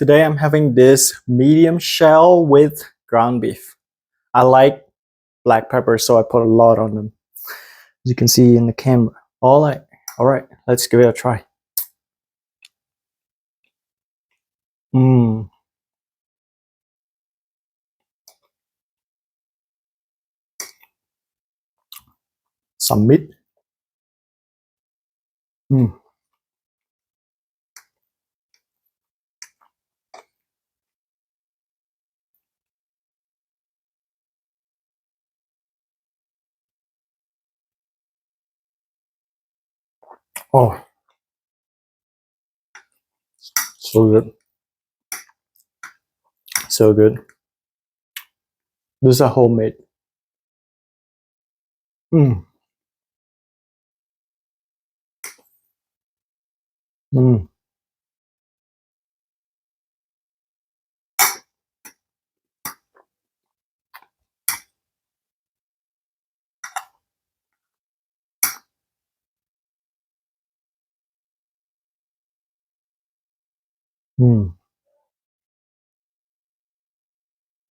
Today I'm having this medium shell with ground beef. I like black pepper, so I put a lot on them. As you can see in the camera. All right, let's give it a try. Mmm. Some meat. Mmm. Oh, so good. So good. This is a homemade. Mmm. Mmm. Mmm.